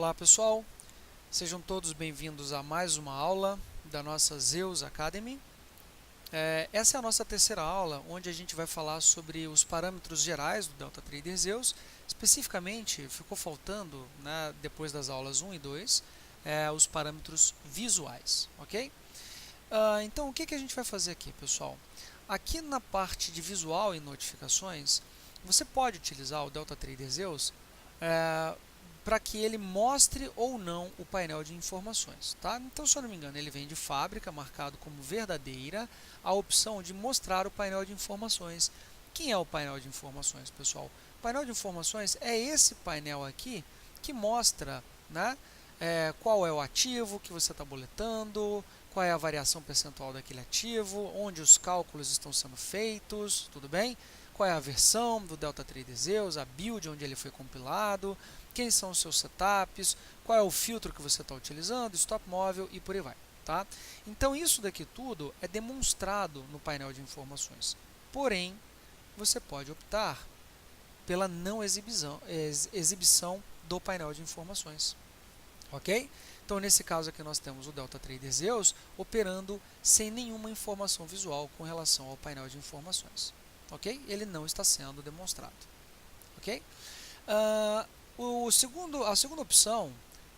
Olá pessoal, sejam todos bem-vindos a mais uma aula da nossa Zeus Academy. Essa é a nossa terceira aula, onde a gente vai falar sobre os parâmetros gerais do DeltaTrader Zeus. Especificamente, ficou faltando, né, depois das aulas 1 e 2, os parâmetros visuais, ok? Então, o que a gente vai fazer aqui, pessoal? Aqui na parte de visual e notificações, você pode utilizar o DeltaTrader Zeus para que ele mostre ou não o painel de informações, tá? Então, se eu não me engano, ele vem de fábrica, marcado como verdadeira, a opção de mostrar o painel de informações. Quem é o painel de informações, pessoal? O painel de informações é esse painel aqui que mostra, né, qual é o ativo que você está boletando, qual é a variação percentual daquele ativo, onde os cálculos estão sendo feitos, tudo bem? Qual é a versão do DeltaTrader Zeus, a build onde ele foi compilado, quem são os seus setups, qual é o filtro que você está utilizando, stop móvel e por aí vai. Tá? Então isso daqui tudo é demonstrado no painel de informações. Porém, você pode optar pela não exibição do painel de informações. Ok? Então, nesse caso aqui, nós temos o DeltaTrader Zeus operando sem nenhuma informação visual com relação ao painel de informações. Ok? Ele não está sendo demonstrado. Ok? A segunda opção,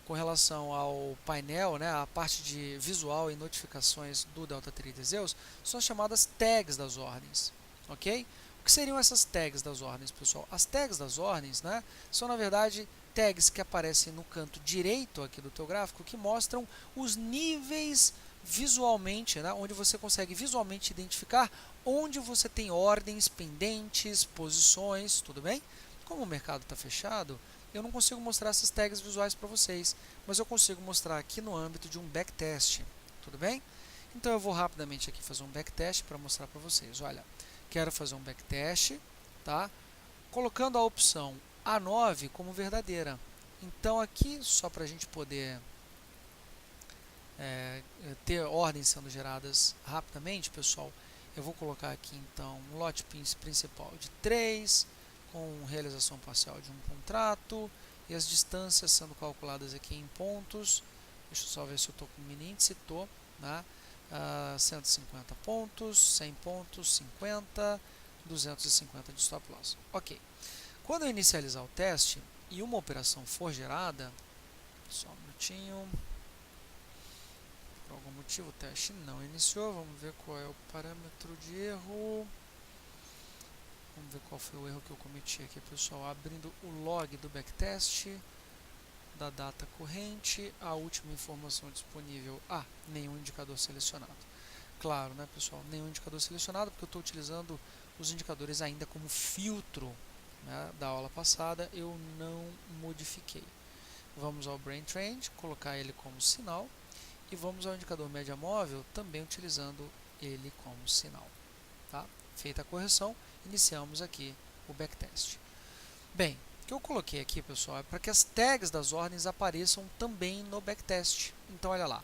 com relação ao painel, né, a parte de visual e notificações do DeltaTrader Zeus, são as chamadas tags das ordens. Ok? O que seriam essas tags das ordens, pessoal? As tags das ordens, né, são, na verdade, tags que aparecem no canto direito aqui do teu gráfico, que mostram os níveis visualmente, né, onde você consegue visualmente identificar onde você tem ordens pendentes, posições, tudo bem? Como o mercado está fechado, eu não consigo mostrar essas tags visuais para vocês, mas eu consigo mostrar aqui no âmbito de um backtest, tudo bem? Então eu vou rapidamente aqui fazer um backtest para mostrar para vocês. Olha, quero fazer um backtest, tá? Colocando a opção A9 como verdadeira. Então aqui, só para a gente poder ter ordens sendo geradas rapidamente, pessoal, eu vou colocar aqui então um lote principal de 3, com realização parcial de um contrato, e as distâncias sendo calculadas aqui em pontos. Deixa eu só ver se eu estou com o mini índice, estou, né? 150 pontos, 100 pontos, 50, 250 de stop loss. Ok. Quando eu inicializar o teste e uma operação for gerada, só um minutinho, por algum motivo o teste não iniciou, vamos ver qual é o parâmetro de erro. Vamos ver qual foi o erro que eu cometi aqui, pessoal. Abrindo o log do backtest, da data corrente, a última informação disponível. Nenhum indicador selecionado. Claro, né, pessoal? Nenhum indicador selecionado, porque eu estou utilizando os indicadores ainda como filtro, né, da aula passada. Eu não modifiquei. Vamos ao Brain Trend, colocar ele como sinal. E vamos ao indicador média móvel, também utilizando ele como sinal. Tá? Feita a correção, iniciamos aqui o backtest. Bem, o que eu coloquei aqui, pessoal, é para que as tags das ordens apareçam também no backtest. Então, olha lá.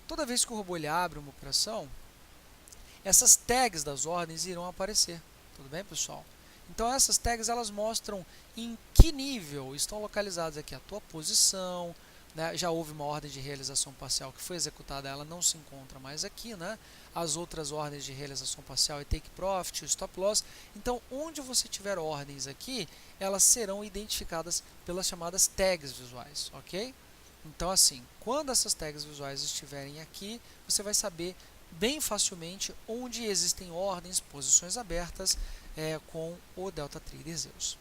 Toda vez que o robô ele abre uma operação, essas tags das ordens irão aparecer. Tudo bem, pessoal? Então, essas tags elas mostram em que nível estão localizadas aqui a tua posição, né? Já houve uma ordem de realização parcial que foi executada, ela não se encontra mais aqui, né? As outras ordens de realização parcial é take profit, stop loss. Então, onde você tiver ordens aqui, elas serão identificadas pelas chamadas tags visuais, ok? Então, assim, quando essas tags visuais estiverem aqui, você vai saber bem facilmente onde existem ordens, posições abertas com o DeltaTrader Zeus.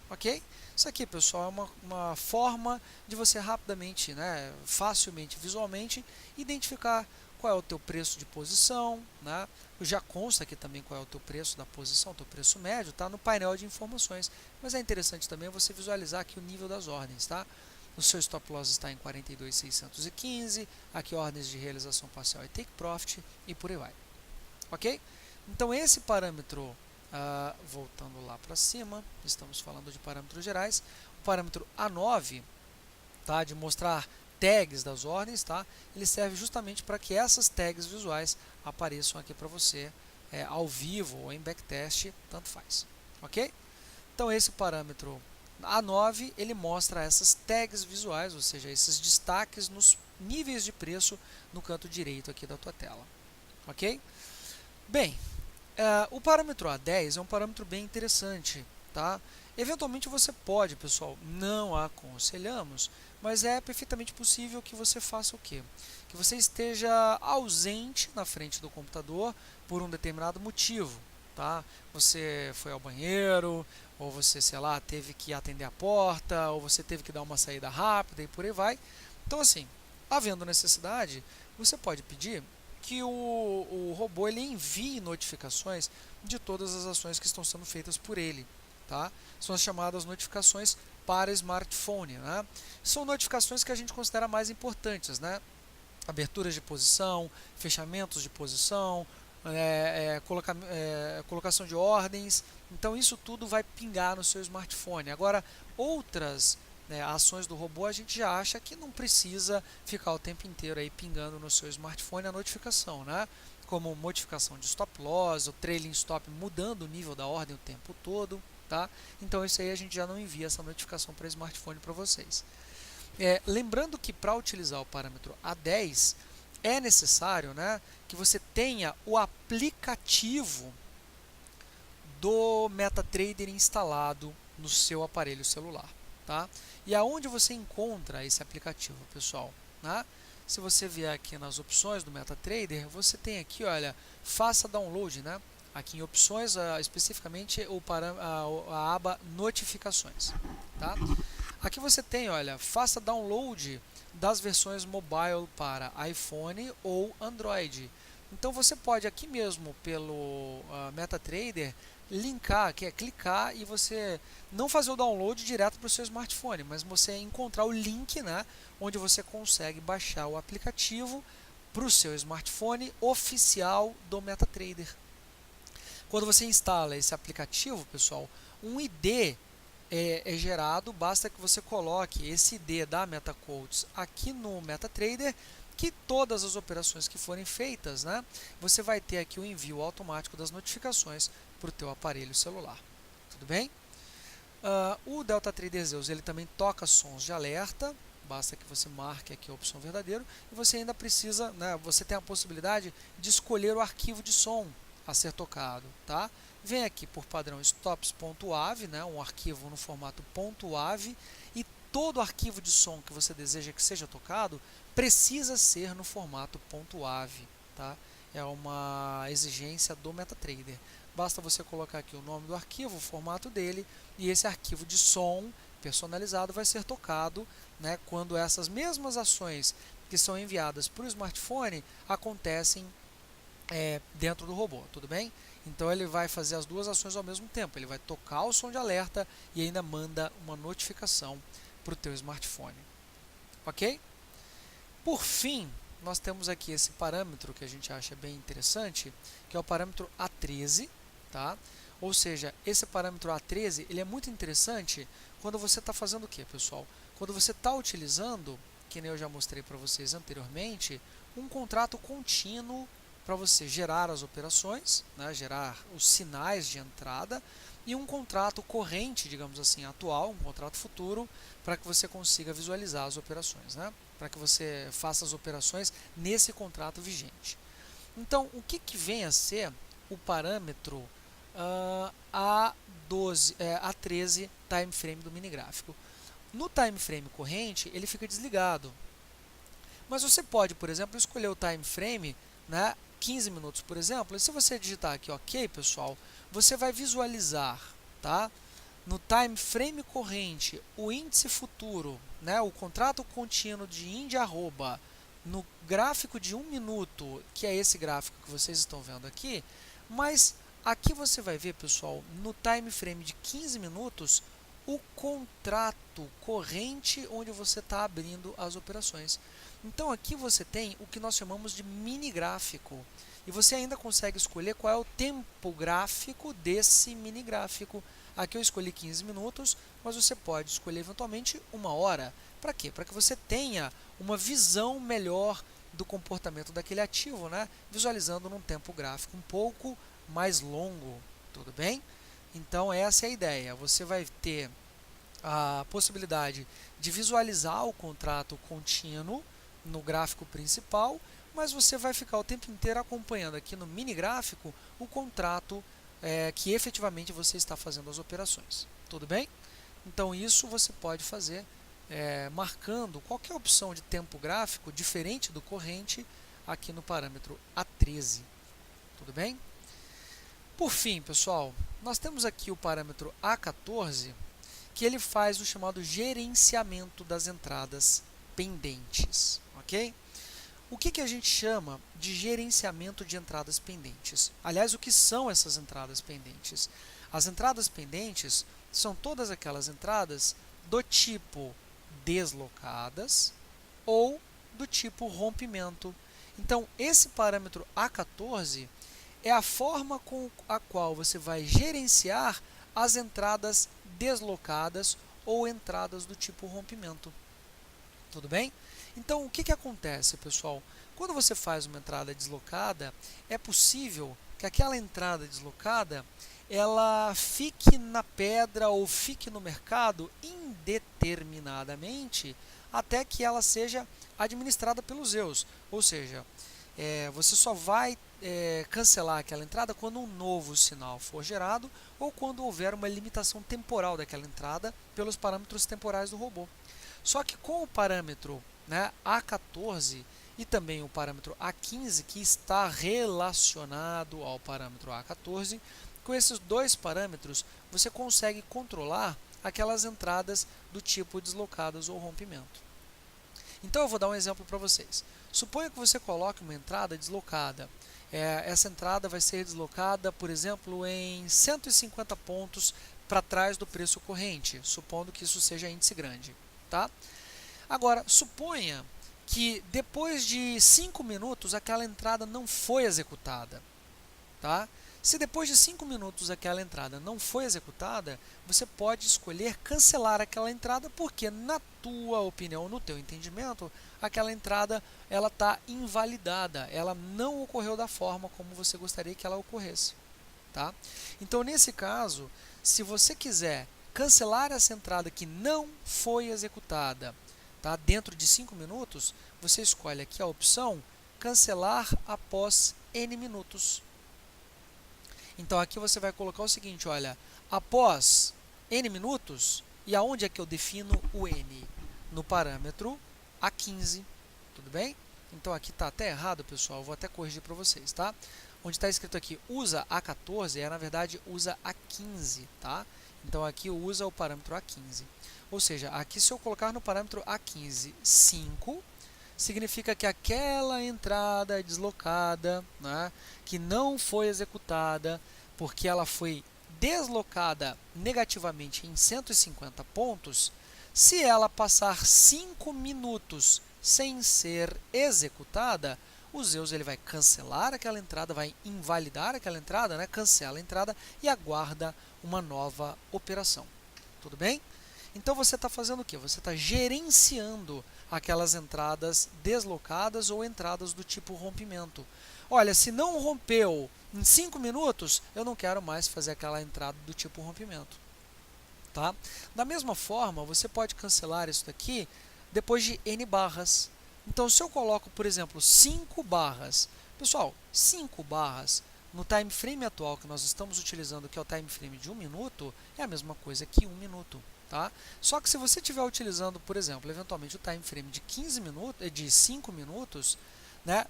Ok? Isso aqui, pessoal, é uma forma de você rapidamente, né, facilmente, visualmente, identificar qual é o teu preço de posição, né? Já consta aqui também qual é o teu preço da posição, o teu preço médio, tá? No painel de informações. Mas é interessante também você visualizar aqui o nível das ordens, tá? O seu stop loss está em 42.615, aqui ordens de realização parcial e take profit e por aí vai. Ok? Então esse parâmetro, voltando lá para cima, estamos falando de parâmetros gerais, o parâmetro A9, tá, de mostrar tags das ordens, tá, ele serve justamente para que essas tags visuais apareçam aqui para você ao vivo ou em backtest, tanto faz. Ok? Então esse parâmetro A9 ele mostra essas tags visuais, ou seja, esses destaques nos níveis de preço no canto direito aqui da tua tela, ok? Bem, o parâmetro A10 é um parâmetro bem interessante, tá? Eventualmente você pode, pessoal, não aconselhamos, mas é perfeitamente possível que você faça o quê? Que você esteja ausente na frente do computador por um determinado motivo, tá? Você foi ao banheiro, ou você, sei lá, teve que atender a porta, ou você teve que dar uma saída rápida e por aí vai. Então, assim, havendo necessidade, você pode pedir que o robô ele envie notificações de todas as ações que estão sendo feitas por ele, tá? São as chamadas notificações para smartphone, né? São notificações que a gente considera mais importantes, né? Aberturas de posição, fechamentos de posição, colocação de ordens. Então isso tudo vai pingar no seu smartphone. Agora, outras ações do robô a gente já acha que não precisa ficar o tempo inteiro aí pingando no seu smartphone a notificação, né? Como modificação de stop loss, o trailing stop mudando o nível da ordem o tempo todo, tá? Então isso aí a gente já não envia essa notificação para smartphone para vocês. Lembrando que para utilizar o parâmetro A10 é necessário, né, que você tenha o aplicativo do MetaTrader instalado no seu aparelho celular, tá? E aonde você encontra esse aplicativo, pessoal, né? Se você vier aqui nas opções do MetaTrader, você tem aqui, olha, faça download, né? Aqui em opções, especificamente a aba notificações, tá? Aqui você tem, olha, faça download das versões mobile para iPhone ou Android. Então você pode aqui mesmo pelo MetaTrader linkar, que é clicar e você não fazer o download direto para o seu smartphone, mas você encontrar o link, né, onde você consegue baixar o aplicativo para o seu smartphone oficial do MetaTrader. Quando você instala esse aplicativo, pessoal, um ID é gerado, basta que você coloque esse ID da MetaQuotes aqui no MetaTrader, que todas as operações que forem feitas, né, você vai ter aqui o envio automático das notificações para o teu aparelho celular. Tudo bem? O DeltaTrader Zeus ele também toca sons de alerta, basta que você marque aqui a opção verdadeiro, e você ainda precisa, né, você tem a possibilidade de escolher o arquivo de som a ser tocado, tá? Vem aqui por padrão stops.wav, né, um arquivo no formato .wav, e todo arquivo de som que você deseja que seja tocado precisa ser no formato .wav, tá? É uma exigência do MetaTrader. Basta você colocar aqui o nome do arquivo, o formato dele, e esse arquivo de som personalizado vai ser tocado, né, quando essas mesmas ações que são enviadas para o smartphone acontecem dentro do robô, tudo bem? Então ele vai fazer as duas ações ao mesmo tempo, ele vai tocar o som de alerta e ainda manda uma notificação para o teu smartphone, ok? Por fim, nós temos aqui esse parâmetro que a gente acha bem interessante, que é o parâmetro A13, tá? Ou seja, esse parâmetro A13 ele é muito interessante quando você está fazendo o que, pessoal? Quando você está utilizando, que nem eu já mostrei para vocês anteriormente, um contrato contínuo para você gerar as operações, né, gerar os sinais de entrada, e um contrato corrente, digamos assim, atual, um contrato futuro, para que você consiga visualizar as operações, né? Para que você faça as operações nesse contrato vigente. Então, o que vem a ser o parâmetro A13 time frame do mini gráfico? No time frame corrente, ele fica desligado. Mas você pode, por exemplo, escolher o time frame, né, 15 minutos, por exemplo, e se você digitar aqui OK, pessoal, você vai visualizar, tá, no time frame corrente o índice futuro, né, o contrato contínuo de índice arroba, no gráfico de 1 minuto, que é esse gráfico que vocês estão vendo aqui, mas aqui você vai ver, pessoal, no time frame de 15 minutos, o contrato corrente onde você está abrindo as operações. Então aqui você tem o que nós chamamos de mini gráfico, e você ainda consegue escolher qual é o tempo gráfico desse mini gráfico. Aqui eu escolhi 15 minutos, mas você pode escolher eventualmente 1 hora. Para quê? Para que você tenha uma visão melhor do comportamento daquele ativo, né? Visualizando num tempo gráfico um pouco mais longo, tudo bem? Então essa é a ideia, você vai ter a possibilidade de visualizar o contrato contínuo no gráfico principal, mas você vai ficar o tempo inteiro acompanhando aqui no mini gráfico o contrato que efetivamente você está fazendo as operações. Tudo bem? Então isso você pode fazer marcando qualquer opção de tempo gráfico diferente do corrente aqui no parâmetro A13. Tudo bem? Por fim, pessoal, nós temos aqui o parâmetro A14, que ele faz o chamado gerenciamento das entradas pendentes, ok? O que a gente chama de gerenciamento de entradas pendentes? Aliás, o que são essas entradas pendentes? As entradas pendentes são todas aquelas entradas do tipo deslocadas ou do tipo rompimento. Então, esse parâmetro A14 é a forma com a qual você vai gerenciar as entradas deslocadas ou entradas do tipo rompimento. Tudo bem? Então, o que acontece, pessoal? Quando você faz uma entrada deslocada, é possível que aquela entrada deslocada ela fique na pedra ou fique no mercado indeterminadamente até que ela seja administrada pelos EUs. Ou seja, você só vai cancelar aquela entrada quando um novo sinal for gerado ou quando houver uma limitação temporal daquela entrada pelos parâmetros temporais do robô. Só que com o parâmetro A14 e também o parâmetro A15, que está relacionado ao parâmetro A14, com esses dois parâmetros você consegue controlar aquelas entradas do tipo deslocadas ou rompimento. Então eu vou dar um exemplo para vocês. Suponha que você coloque uma entrada deslocada. Essa entrada vai ser deslocada, por exemplo, em 150 pontos para trás do preço corrente, supondo que isso seja índice grande. Tá? Agora, suponha que depois de 5 minutos aquela entrada não foi executada. Tá? Se depois de 5 minutos aquela entrada não foi executada, você pode escolher cancelar aquela entrada porque, na tua opinião, no teu entendimento, aquela entrada está invalidada, ela não ocorreu da forma como você gostaria que ela ocorresse. Tá? Então, nesse caso, se você quiser cancelar essa entrada que não foi executada, tá? Dentro de 5 minutos, você escolhe aqui a opção cancelar após N minutos. Então, aqui você vai colocar o seguinte, olha, após N minutos, e aonde é que eu defino o N? No parâmetro A15, tudo bem? Então, aqui está até errado, pessoal, eu vou até corrigir para vocês, tá? Onde está escrito aqui, usa A14, na verdade, usa A15, tá? Então, aqui usa o parâmetro A15. Ou seja, aqui se eu colocar no parâmetro A15, 5, significa que aquela entrada deslocada, que não foi executada, porque ela foi deslocada negativamente em 150 pontos, se ela passar 5 minutos sem ser executada, o Zeus ele vai cancelar aquela entrada, vai invalidar aquela entrada, cancela a entrada e aguarda uma nova operação. Tudo bem? Então você está fazendo o quê? Você está gerenciando aquelas entradas deslocadas ou entradas do tipo rompimento. Olha, se não rompeu em 5 minutos, eu não quero mais fazer aquela entrada do tipo rompimento. Tá? Da mesma forma, você pode cancelar isso daqui depois de N barras. Então, se eu coloco, por exemplo, 5 barras, pessoal, 5 barras no time frame atual que nós estamos utilizando, que é o time frame de 1 minuto, é a mesma coisa que 1 minuto. Tá? Só que se você estiver utilizando, por exemplo, eventualmente o time frame de 15 minutos, de 5 minutos,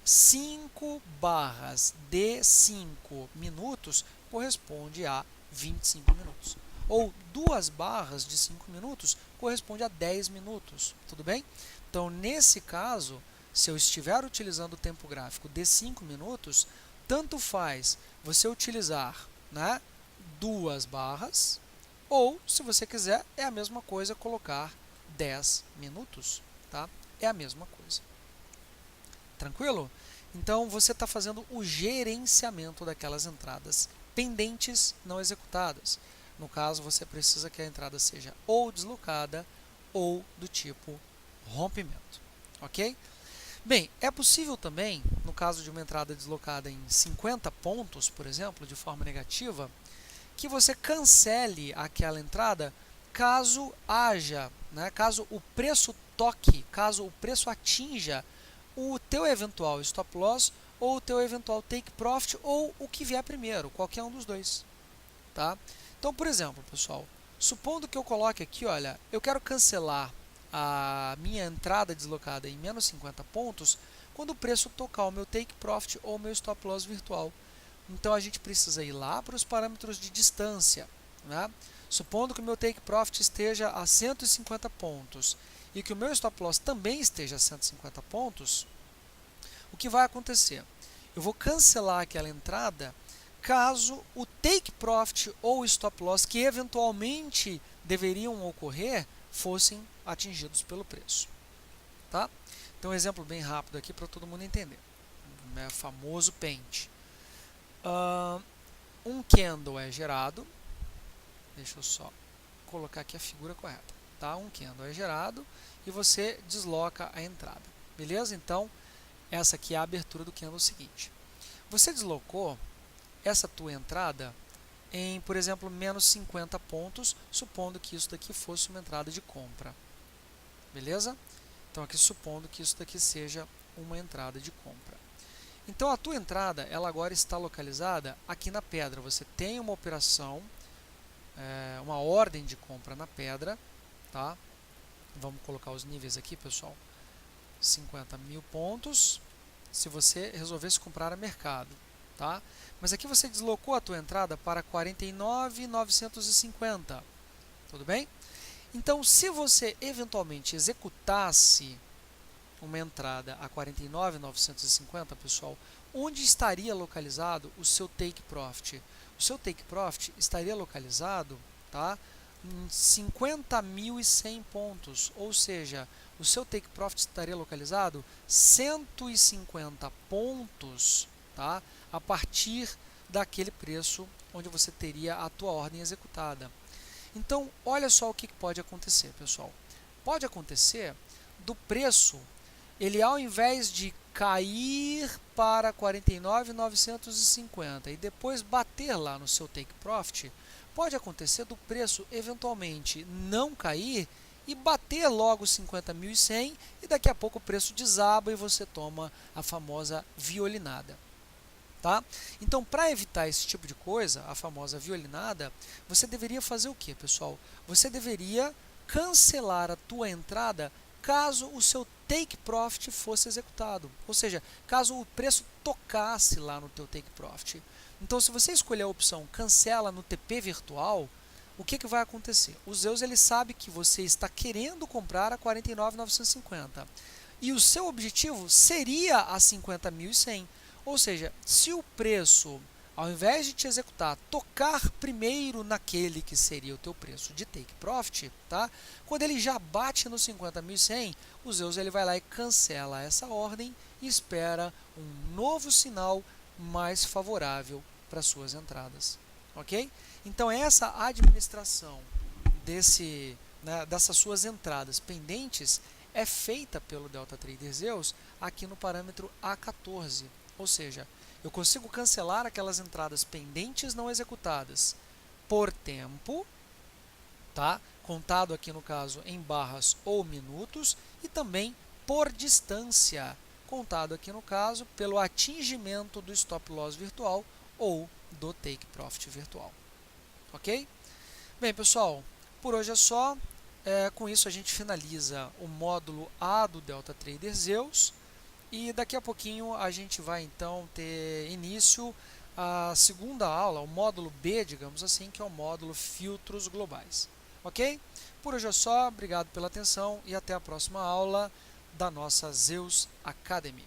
5 barras de 5 minutos corresponde a 25 minutos. Ou 2 barras de 5 minutos corresponde a 10 minutos. Tudo bem? Então, nesse caso, se eu estiver utilizando o tempo gráfico de 5 minutos, tanto faz você utilizar 2 barras, ou, se você quiser, é a mesma coisa colocar 10 minutos. Tá? É a mesma coisa. Tranquilo? Então, você está fazendo o gerenciamento daquelas entradas pendentes não executadas. No caso, você precisa que a entrada seja ou deslocada ou do tipo rompimento. Ok? Bem, é possível também, no caso de uma entrada deslocada em 50 pontos, por exemplo, de forma negativa, que você cancele aquela entrada caso haja, né, caso o preço toque, caso o preço atinja o teu eventual stop loss ou o teu eventual take profit ou o que vier primeiro, qualquer um dos dois, tá? Então, por exemplo, pessoal, supondo que eu coloque aqui, olha, eu quero cancelar a minha entrada deslocada em menos 50 pontos quando o preço tocar o meu take profit ou o meu stop loss virtual. Então, a gente precisa ir lá para os parâmetros de distância, né? Supondo que o meu take profit esteja a 150 pontos e que o meu stop loss também esteja a 150 pontos, o que vai acontecer? Eu vou cancelar aquela entrada caso o take profit ou o stop loss que eventualmente deveriam ocorrer fossem atingidos pelo preço. Tá? Então, um exemplo bem rápido aqui para todo mundo entender. O famoso pente. Um candle é gerado. Deixa eu só colocar aqui a figura correta. Tá? Um candle é gerado e você desloca a entrada. Beleza? Então, essa aqui é a abertura do candle seguinte. Você deslocou essa tua entrada em, por exemplo, menos 50 pontos, supondo que isso daqui fosse uma entrada de compra. Beleza? Então, aqui supondo que isso daqui seja uma entrada de compra. Então, a tua entrada, ela agora está localizada aqui na pedra. Você tem uma operação, uma ordem de compra na pedra, tá? Vamos colocar os níveis aqui, pessoal. 50 mil pontos, se você resolvesse comprar a mercado, tá? Mas aqui você deslocou a tua entrada para 49.950, tudo bem? Então, se você eventualmente executasse uma entrada a 49.950, pessoal, onde estaria localizado o seu take profit? O seu take profit estaria localizado, tá, em 50.100 pontos, ou seja, o seu take profit estaria localizado 150 pontos, tá, a partir daquele preço onde você teria a tua ordem executada. Então, olha só o que pode acontecer, pessoal. Pode acontecer do preço, ele ao invés de cair para 49.950 e depois bater lá no seu take profit, pode acontecer do preço eventualmente não cair e bater logo 50.100 e daqui a pouco o preço desaba e você toma a famosa violinada. Tá? Então, para evitar esse tipo de coisa, a famosa violinada, você deveria fazer o que, pessoal? Você deveria cancelar a tua entrada caso o seu take profit fosse executado. Ou seja, caso o preço tocasse lá no teu take profit. Então, se você escolher a opção cancela no TP virtual, o que vai acontecer? O Zeus ele sabe que você está querendo comprar a 49.950 e o seu objetivo seria a 50.100. Ou seja, se o preço, ao invés de te executar, tocar primeiro naquele que seria o teu preço de take profit, tá? Quando ele já bate no 50.100, o Zeus ele vai lá e cancela essa ordem e espera um novo sinal mais favorável para suas entradas. Ok? Então, essa administração dessas suas entradas pendentes é feita pelo DeltaTrader Zeus aqui no parâmetro A14. Ou seja, eu consigo cancelar aquelas entradas pendentes não executadas por tempo, tá? Contado aqui no caso em barras ou minutos, e também por distância, contado aqui no caso pelo atingimento do stop loss virtual ou do take profit virtual. Ok? Bem, pessoal, por hoje é só. Com isso a gente finaliza o módulo A do DeltaTrader Zeus. E daqui a pouquinho a gente vai então ter início a segunda aula, o módulo B, digamos assim, que é o módulo filtros globais. Ok? Por hoje é só, obrigado pela atenção e até a próxima aula da nossa Zeus Academy.